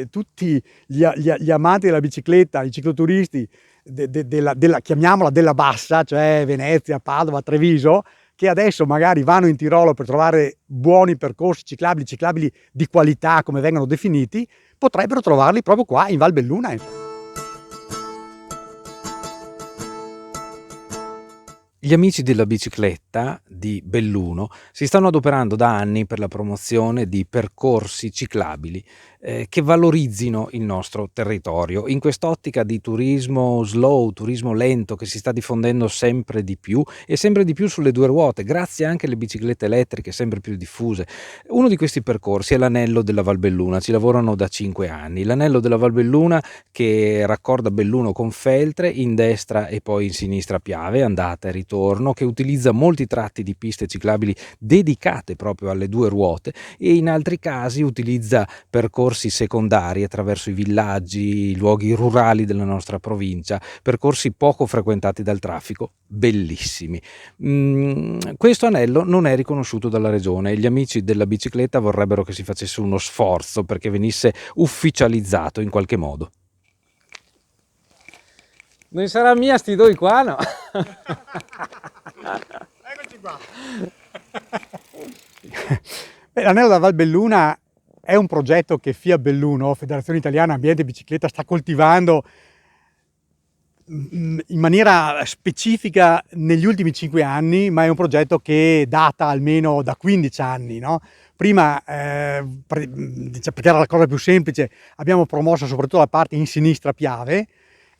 Tutti gli amanti della bicicletta, i cicloturisti chiamiamola della bassa, cioè Venezia, Padova, Treviso, che adesso magari vanno in Tirolo per trovare buoni percorsi ciclabili di qualità, come vengono definiti, potrebbero trovarli proprio qua in Val Belluna. Gli amici della bicicletta di Belluno si stanno adoperando da anni per la promozione di percorsi ciclabili che valorizzino il nostro territorio. In quest'ottica di turismo slow, turismo lento che si sta diffondendo sempre di più e sempre di più sulle due ruote, grazie anche alle biciclette elettriche sempre più diffuse. Uno di questi percorsi è l'Anello della Val Belluna, ci lavorano da 5 anni. L'Anello della Val Belluna che raccorda Belluno con Feltre, in destra e poi in sinistra Piave, andata e ritorno, che utilizza molti tratti di piste ciclabili dedicate proprio alle due ruote e in altri casi utilizza percorsi secondari attraverso i villaggi, i luoghi rurali della nostra provincia, percorsi poco frequentati dal traffico, bellissimi. Questo anello non è riconosciuto dalla regione e gli amici della bicicletta vorrebbero che si facesse uno sforzo perché venisse ufficializzato in qualche modo. Non sarà mia sti due qua, no? Eccoci qua. L'Anello della Val Belluna è un progetto che FIA Belluno, Federazione Italiana Ambiente e Bicicletta, sta coltivando in maniera specifica negli ultimi 5 anni, ma è un progetto che data almeno da 15 anni, no? Prima, perché era la cosa più semplice, abbiamo promosso soprattutto la parte in sinistra Piave,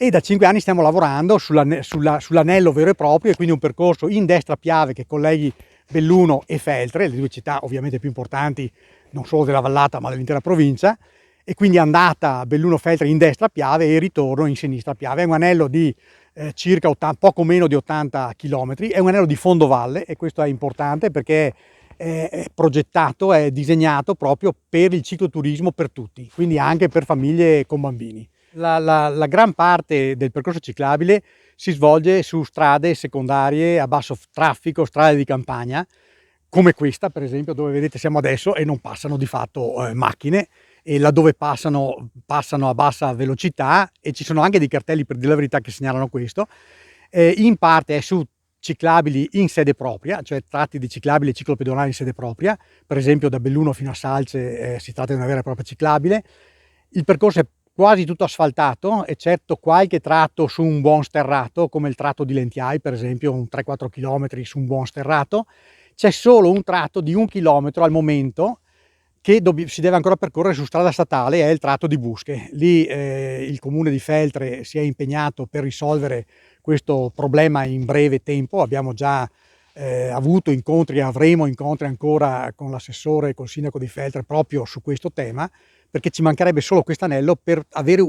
e da 5 anni stiamo lavorando sull'anello vero e proprio, e quindi un percorso in destra Piave che colleghi Belluno e Feltre, le due città ovviamente più importanti non solo della vallata ma dell'intera provincia, e quindi andata Belluno-Feltre in destra Piave e ritorno in sinistra Piave. È un anello di circa poco meno di 80 km, è un anello di fondovalle e questo è importante perché è progettato, è disegnato proprio per il cicloturismo per tutti, quindi anche per famiglie con bambini. La gran parte del percorso ciclabile si svolge su strade secondarie a basso traffico, strade di campagna, come questa per esempio dove vedete siamo adesso e non passano di fatto macchine, e laddove passano a bassa velocità, e ci sono anche dei cartelli, per dire la verità, che segnalano questo. In parte è su ciclabili in sede propria, cioè tratti di ciclabili e ciclopedonali in sede propria, per esempio da Belluno fino a Salce si tratta di una vera e propria ciclabile. Il percorso è quasi tutto asfaltato, eccetto qualche tratto su un buon sterrato, come il tratto di Lentiai, per esempio, un 3-4 km su un buon sterrato. C'è solo un tratto di 1 chilometro al momento che si deve ancora percorrere su strada statale, è il tratto di Busche. Lì il comune di Feltre si è impegnato per risolvere questo problema in breve tempo. Abbiamo già avuto incontri, avremo incontri ancora con l'assessore e col sindaco di Feltre proprio su questo tema, perché ci mancherebbe solo questo anello per avere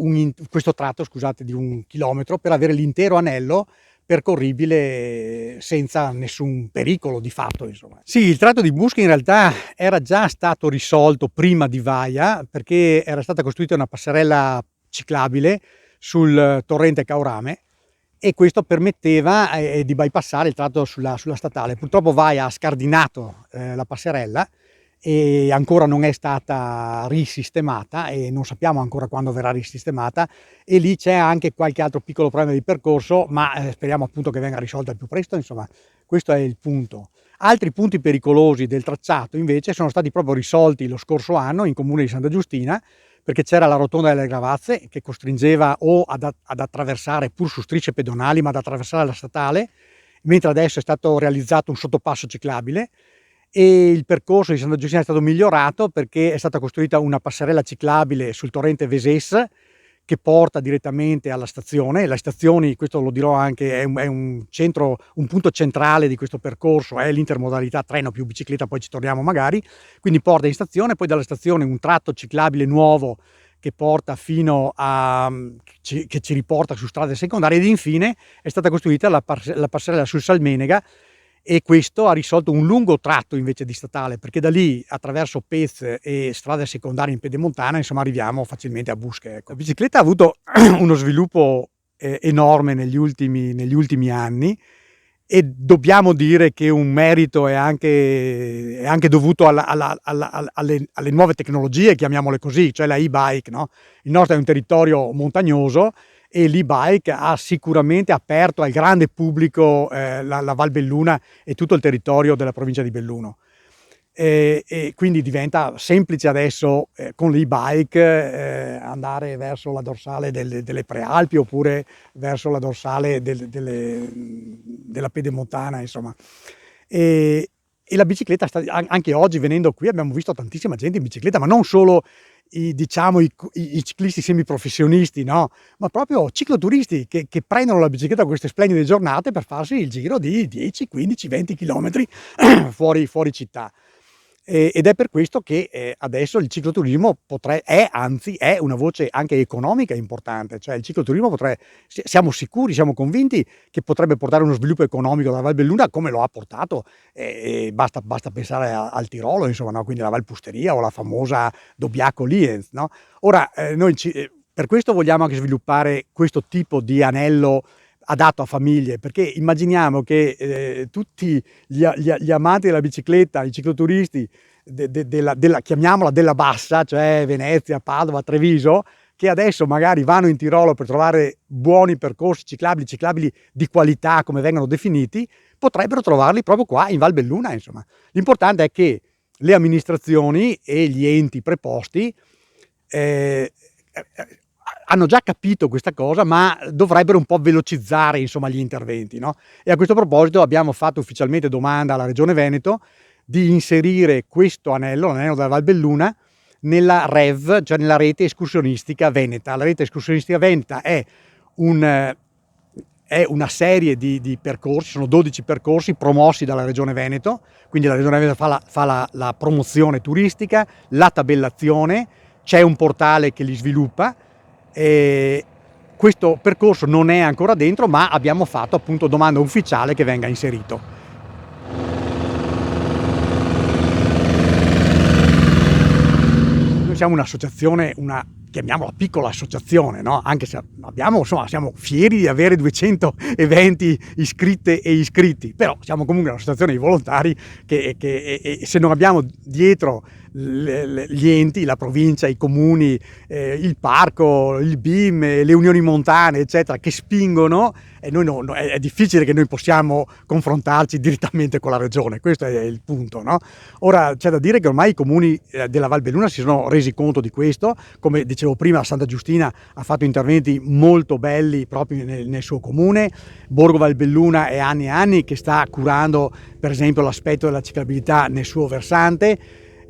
questo tratto, scusate, di 1 chilometro, per avere l'intero anello percorribile senza nessun pericolo di fatto, insomma. Sì, il tratto di Busche in realtà era già stato risolto prima di Vaia, perché era stata costruita una passerella ciclabile sul torrente Caurame e questo permetteva di bypassare il tratto sulla statale. Purtroppo Vaia ha scardinato la passerella e ancora non è stata risistemata e non sappiamo ancora quando verrà risistemata, e lì c'è anche qualche altro piccolo problema di percorso, ma speriamo appunto che venga risolto al più presto. Insomma, questo è il punto. Altri punti pericolosi del tracciato invece sono stati proprio risolti lo scorso anno in comune di Santa Giustina, perché c'era la rotonda delle Gravazze che costringeva o ad attraversare pur su strisce pedonali, ma ad attraversare la statale, mentre adesso è stato realizzato un sottopasso ciclabile. E il percorso di Santa Giustina è stato migliorato perché è stata costruita una passerella ciclabile sul torrente Veses che porta direttamente alla stazione. Le stazioni, questo lo dirò anche, è un punto centrale di questo percorso, è l'intermodalità treno più bicicletta, poi ci torniamo magari, quindi porta in stazione, poi dalla stazione un tratto ciclabile nuovo che porta fino che ci riporta su strade secondarie, ed infine è stata costruita la passerella sul Salmenega, e questo ha risolto un lungo tratto invece di statale, perché da lì attraverso Pez e strade secondarie in pedemontana insomma arriviamo facilmente a Busche, ecco. La bicicletta ha avuto uno sviluppo enorme negli ultimi anni e dobbiamo dire che un merito è anche dovuto alle nuove tecnologie, chiamiamole così, cioè la e-bike, no? Il nostro è un territorio montagnoso e l'e-bike ha sicuramente aperto al grande pubblico la Val Belluna e tutto il territorio della provincia di Belluno. E quindi diventa semplice adesso con l'e-bike andare verso la dorsale delle Prealpi oppure verso la dorsale della Pedemontana, insomma. E la bicicletta anche oggi venendo qui abbiamo visto tantissima gente in bicicletta, ma non solo diciamo, i ciclisti semiprofessionisti, no? Ma proprio cicloturisti che prendono la bicicletta queste splendide giornate per farsi il giro di 10, 15, 20 chilometri fuori città. Ed è per questo che adesso il cicloturismo anzi è una voce anche economica importante, cioè il cicloturismo siamo sicuri, siamo convinti che potrebbe portare uno sviluppo economico della Val Belluna come lo ha portato, basta pensare al Tirolo, insomma, no? Quindi la Val Pusteria o la famosa Dobbiaco-Lienz, no? Ora noi per questo vogliamo anche sviluppare questo tipo di anello adatto a famiglie, perché immaginiamo che tutti gli amanti della bicicletta, i cicloturisti chiamiamola della bassa, cioè Venezia, Padova, Treviso, che adesso magari vanno in Tirolo per trovare buoni percorsi ciclabili di qualità come vengono definiti, potrebbero trovarli proprio qua in Val Belluna, insomma. L'importante è che le amministrazioni e gli enti preposti hanno già capito questa cosa, ma dovrebbero un po' velocizzare, insomma, gli interventi, no? E a questo proposito abbiamo fatto ufficialmente domanda alla Regione Veneto di inserire questo l'anello della Val Belluna, nella REV, cioè nella rete escursionistica veneta. La rete escursionistica veneta è una serie di percorsi, sono 12 percorsi promossi dalla Regione Veneto, quindi la Regione Veneto fa la promozione turistica, la tabellazione, c'è un portale che li sviluppa. Questo percorso non è ancora dentro, ma abbiamo fatto appunto domanda ufficiale che venga inserito. Noi siamo un'associazione, chiamiamola piccola associazione, no? Anche se siamo fieri di avere 220 iscritte e iscritti, però siamo comunque un'associazione di volontari che se non abbiamo dietro gli enti, la provincia, i comuni, il parco, il BIM, le unioni montane, eccetera, che spingono, è difficile che noi possiamo confrontarci direttamente con la regione, questo è il punto, no? Ora c'è da dire che ormai i comuni della Val Belluna si sono resi conto di questo, come dicevo prima, Santa Giustina ha fatto interventi molto belli proprio nel suo comune, Borgo Val Belluna è anni e anni che sta curando per esempio l'aspetto della ciclabilità nel suo versante.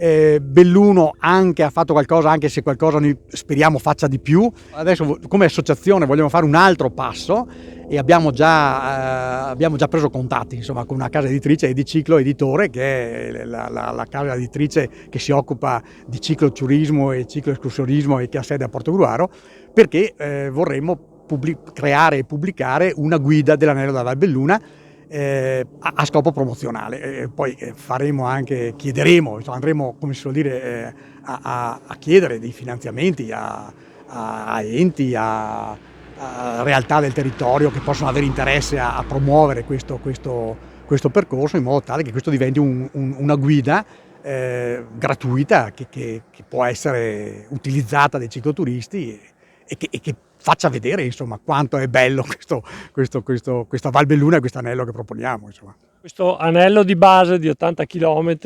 Belluno anche ha fatto qualcosa, anche se qualcosa noi speriamo faccia di più. Adesso come associazione vogliamo fare un altro passo e abbiamo già preso contatti, insomma, con una casa editrice Ediciclo Editore, che è la casa editrice che si occupa di cicloturismo e cicloescursionismo e che ha sede a Portogruaro, perché vorremmo creare e pubblicare una guida dell'anello della Val Belluna a scopo promozionale. Poi chiederemo, insomma, andremo, come si suol dire, a chiedere dei finanziamenti a enti, a realtà del territorio che possono avere interesse a promuovere questo percorso, in modo tale che questo diventi una guida gratuita che può essere utilizzata dai cicloturisti e che faccia vedere, insomma, quanto è bello questa Val Belluna e questo anello che proponiamo, insomma. Questo anello di base di 80 km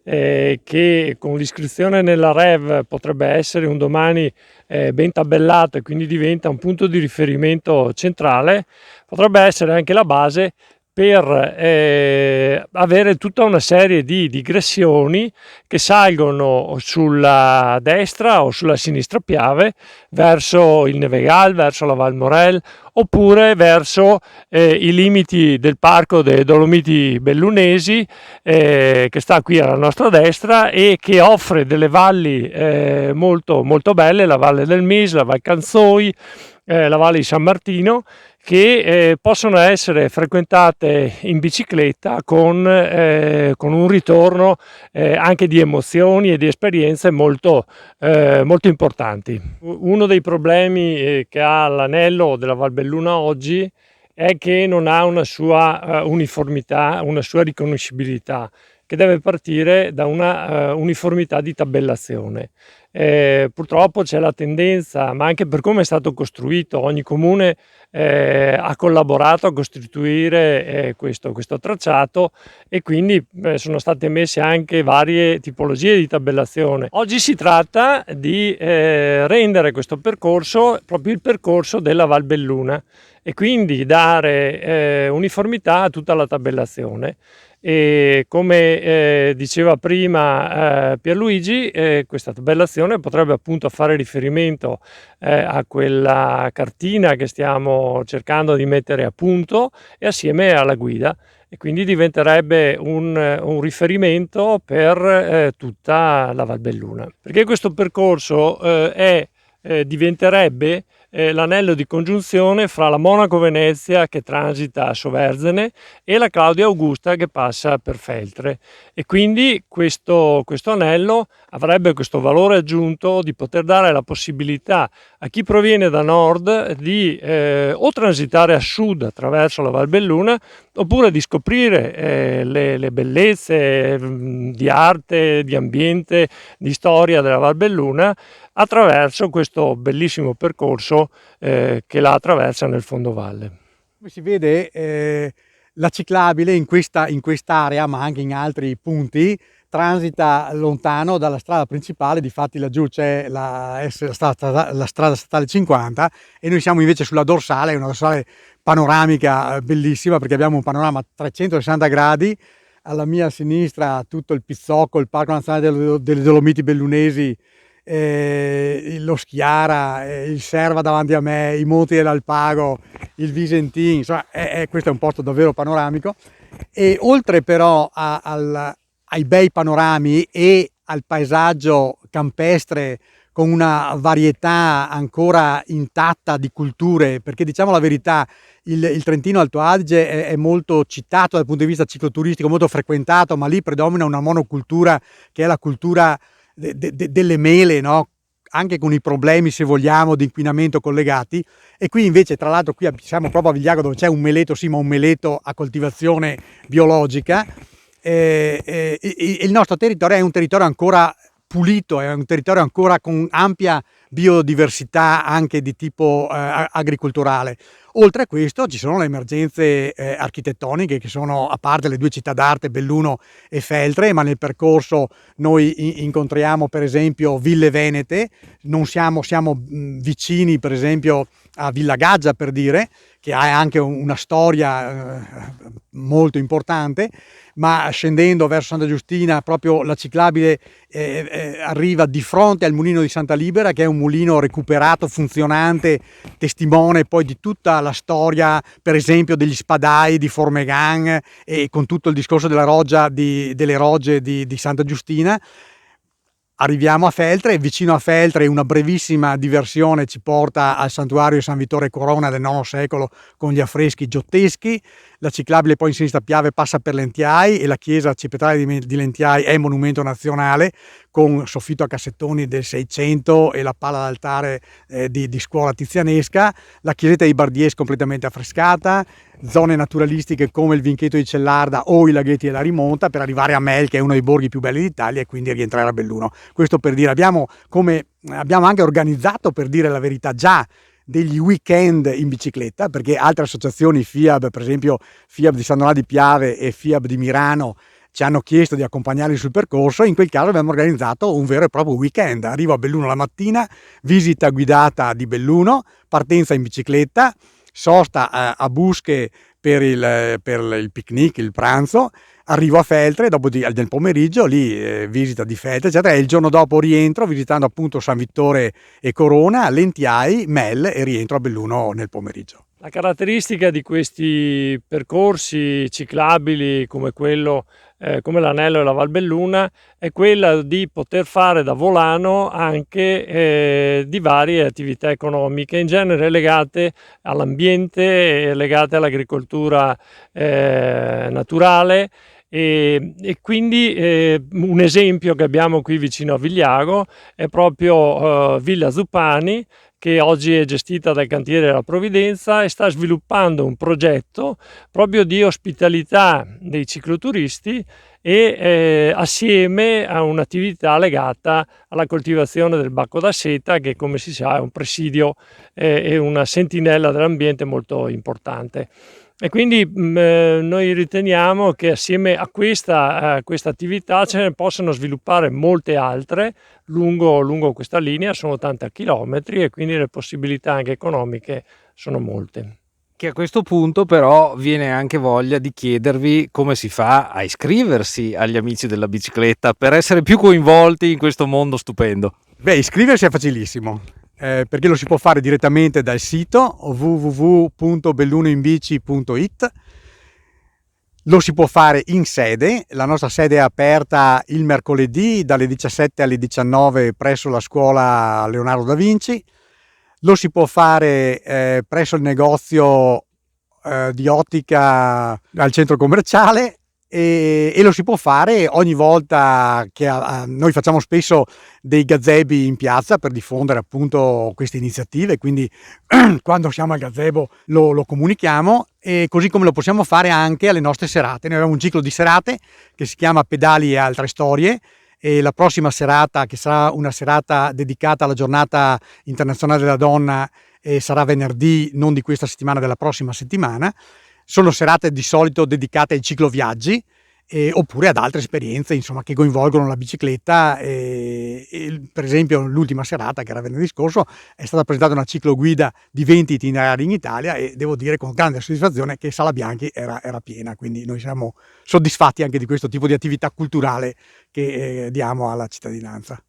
che con l'iscrizione nella REV potrebbe essere un domani ben tabellato e quindi diventa un punto di riferimento centrale, potrebbe essere anche la base per avere tutta una serie di digressioni che salgono sulla destra o sulla sinistra Piave verso il Nevegal, verso la Val Morel oppure verso i limiti del parco dei Dolomiti Bellunesi che sta qui alla nostra destra e che offre delle valli molto, molto belle, la Valle del Mis, la Val Canzoi, la Valle di San Martino, che possono essere frequentate in bicicletta con un ritorno anche di emozioni e di esperienze molto, molto importanti. Uno dei problemi che ha l'anello della Val Belluna oggi è che non ha una sua uniformità, una sua riconoscibilità, che deve partire da una uniformità di tabellazione. Purtroppo c'è la tendenza, ma anche per come è stato costruito, ogni comune ha collaborato a costituire questo tracciato, e quindi sono state messe anche varie tipologie di tabellazione. Oggi si tratta di rendere questo percorso proprio il percorso della Val Belluna, e quindi dare uniformità a tutta la tabellazione. E come diceva prima Pierluigi, questa tabellazione potrebbe appunto fare riferimento a quella cartina che stiamo cercando di mettere a punto e assieme alla guida, e quindi diventerebbe un riferimento per tutta la Val Belluna, perché questo percorso diventerebbe l'anello di congiunzione fra la Monaco-Venezia, che transita a Soverzene, e la Claudia Augusta, che passa per Feltre, e quindi questo anello avrebbe questo valore aggiunto di poter dare la possibilità a chi proviene da nord di o transitare a sud attraverso la Val Belluna, oppure di scoprire le bellezze di arte, di ambiente, di storia della Val Belluna attraverso questo bellissimo percorso che la attraversa nel fondovalle. Come si vede, la ciclabile in quest'area, ma anche in altri punti, transita lontano dalla strada principale. Difatti laggiù c'è la strada statale 50 e noi siamo invece sulla dorsale, una dorsale panoramica bellissima, perché abbiamo un panorama a 360 gradi. Alla mia sinistra tutto il Pizzocco, il Parco Nazionale delle Dolomiti Bellunesi, lo Schiara, il Serva davanti a me, i Monti dell'Alpago, il Visentin, insomma questo è un posto davvero panoramico. E oltre però ai bei panorami e al paesaggio campestre con una varietà ancora intatta di culture, perché diciamo la verità, il Trentino Alto Adige è molto citato dal punto di vista cicloturistico, molto frequentato, ma lì predomina una monocultura che è la cultura delle mele, no? Anche con i problemi, se vogliamo, di inquinamento collegati. E qui invece, tra l'altro, qui siamo proprio a Vigliaco, dove c'è un meleto, sì, ma un meleto a coltivazione biologica. Il nostro territorio è un territorio ancora pulito, è un territorio ancora con ampia biodiversità anche di tipo agricolturale. Oltre a questo ci sono le emergenze architettoniche, che sono, a parte le due città d'arte, Belluno e Feltre, ma nel percorso noi incontriamo per esempio ville venete, siamo vicini per esempio a Villa Gaggia, per dire, che ha anche una storia molto importante, ma scendendo verso Santa Giustina proprio la ciclabile arriva di fronte al mulino di Santa Libera, che è un mulino recuperato, funzionante, testimone poi di tutta la storia, per esempio degli spadai di Formegan, e con tutto il discorso delle rogge di Santa Giustina. Arriviamo a Feltre, e vicino a Feltre una brevissima diversione ci porta al santuario San Vittore Corona del IX secolo con gli affreschi giotteschi. La ciclabile poi in sinistra Piave passa per Lentiai, e la chiesa cipetrale di Lentiai è monumento nazionale, con soffitto a cassettoni del 600 e la pala d'altare di scuola tizianesca. La chiesetta di Bardies completamente affrescata, zone naturalistiche come il Vinchetto di Cellarda o i laghetti della Rimonta, per arrivare a Mel, che è uno dei borghi più belli d'Italia, e quindi rientrare a Belluno. Questo per dire, abbiamo anche organizzato, per dire la verità, già degli weekend in bicicletta, perché altre associazioni, FIAB, per esempio FIAB di San Donà di Piave e FIAB di Mirano, ci hanno chiesto di accompagnarli sul percorso. In quel caso abbiamo organizzato un vero e proprio weekend. Arrivo a Belluno la mattina, visita guidata di Belluno, partenza in bicicletta, sosta a Busche per il picnic, il pranzo, arrivo a Feltre nel pomeriggio, lì visita di Feltre, eccetera, e il giorno dopo rientro visitando appunto San Vittore e Corona, Lentiai, Mel, e rientro a Belluno nel pomeriggio. La caratteristica di questi percorsi ciclabili come l'Anello e la Val Belluna è quella di poter fare da volano anche di varie attività economiche, in genere legate all'ambiente e legate all'agricoltura naturale, E quindi un esempio che abbiamo qui vicino a Vigliago è proprio Villa Zuppani, che oggi è gestita dal cantiere della Provvidenza e sta sviluppando un progetto proprio di ospitalità dei cicloturisti e assieme a un'attività legata alla coltivazione del bacco da seta, che come si sa è un presidio e una sentinella dell'ambiente molto importante. E quindi noi riteniamo che assieme a questa attività ce ne possano sviluppare molte altre lungo questa linea, sono 80 chilometri e quindi le possibilità anche economiche sono molte. Che a questo punto però viene anche voglia di chiedervi come si fa a iscriversi agli Amici della Bicicletta per essere più coinvolti in questo mondo stupendo. Beh, iscriversi è facilissimo, perché lo si può fare direttamente dal sito www.bellunoinbici.it. Lo si può fare in sede, la nostra sede è aperta il mercoledì dalle 17 alle 19 presso la scuola Leonardo da Vinci. Lo si può fare presso il negozio di ottica al centro commerciale e lo si può fare ogni volta che noi facciamo spesso dei gazebi in piazza per diffondere appunto queste iniziative, quindi quando siamo al gazebo lo comunichiamo, e così come lo possiamo fare anche alle nostre serate. Noi abbiamo un ciclo di serate che si chiama Pedali e altre storie, e la prossima serata, che sarà una serata dedicata alla giornata internazionale della donna, sarà venerdì, non di questa settimana, della prossima settimana. Sono serate di solito dedicate ai cicloviaggi oppure ad altre esperienze, insomma, che coinvolgono la bicicletta. Per esempio l'ultima serata, che era venerdì scorso, è stata presentata una cicloguida di 20 itinerari in Italia e devo dire con grande soddisfazione che Sala Bianchi era piena, quindi noi siamo soddisfatti anche di questo tipo di attività culturale che diamo alla cittadinanza.